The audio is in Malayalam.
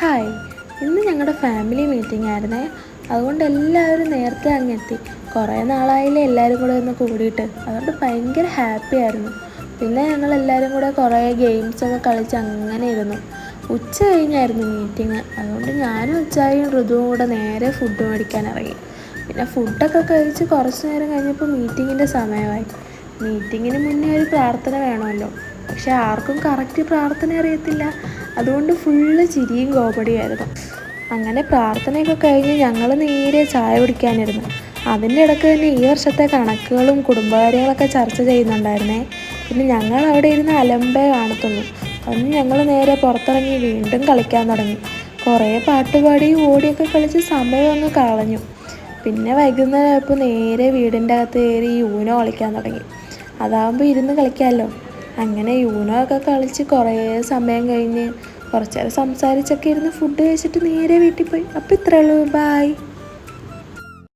ഹായ്, ഇന്ന് ഞങ്ങളുടെ ഫാമിലി മീറ്റിംഗ് ആയിരുന്നേ. അതുകൊണ്ട് എല്ലാവരും നേരത്തെ അങ്ങെത്തി. കുറേ നാളായില്ലേ എല്ലാവരും കൂടെ ഒന്ന് കൂടിയിട്ട്. അതുകൊണ്ട് ഭയങ്കര ഹാപ്പി ആയിരുന്നു. പിന്നെ ഞങ്ങളെല്ലാവരും കൂടെ കുറേ ഗെയിംസൊക്കെ കളിച്ച് അങ്ങനെ ഇരുന്നു. ഉച്ച കഴിഞ്ഞായിരുന്നു മീറ്റിംഗ്. അതുകൊണ്ട് ഞാനും അച്ചായും ഋതുവും കൂടെ നേരെ ഫുഡ് മേടിക്കാൻ ഇറങ്ങി. പിന്നെ ഫുഡൊക്കെ കഴിച്ച് കുറച്ച് നേരം കഴിഞ്ഞപ്പോൾ മീറ്റിങ്ങിൻ്റെ സമയമായി. മീറ്റിങ്ങിന് മുന്നേ ഒരു പ്രാർത്ഥന വേണമല്ലോ. പക്ഷെ ആർക്കും കറക്റ്റ് പ്രാർത്ഥന അറിയത്തില്ല. അതുകൊണ്ട് ഫുള്ള് ചിരിയും കോമഡിയായിരുന്നു. അങ്ങനെ പ്രാർത്ഥനയൊക്കെ കഴിഞ്ഞ് ഞങ്ങൾ നേരെ ചായ കുടിക്കാനിരുന്നു. അതിൻ്റെ ഇടയ്ക്ക് തന്നെ ഈ വർഷത്തെ കണക്കുകളും കുടുംബകാര്യങ്ങളൊക്കെ ചർച്ച ചെയ്യുന്നുണ്ടായിരുന്നേ. പിന്നെ ഞങ്ങൾ അവിടെ ഇരുന്ന് അലമ്പേ കാണത്തുള്ളൂ. അന്ന് ഞങ്ങൾ നേരെ പുറത്തിറങ്ങി വീണ്ടും കളിക്കാൻ തുടങ്ങി. കുറേ പാട്ടുപാടിയും ഓടിയൊക്കെ കളിച്ച് സമയം അങ്ങ് കളഞ്ഞു. പിന്നെ വൈകുന്നേരമായപ്പോൾ നേരെ വീടിൻ്റെ അകത്ത് കയറി യൂനോ കളിക്കാൻ തുടങ്ങി. അതാകുമ്പോൾ ഇരുന്ന് കളിക്കാമല്ലോ. അങ്ങനെ യൂനോ ഒക്കെ കളിച്ച് കുറേ സമയം കഴിഞ്ഞ് കുറച്ച് നേരം സംസാരിച്ചൊക്കെ ഇരുന്ന് ഫുഡ് കഴിച്ചിട്ട് നേരെ വീട്ടിൽ പോയി. അപ്പോൾ ഇത്രയേ ഉള്ളൂ. ബായ്.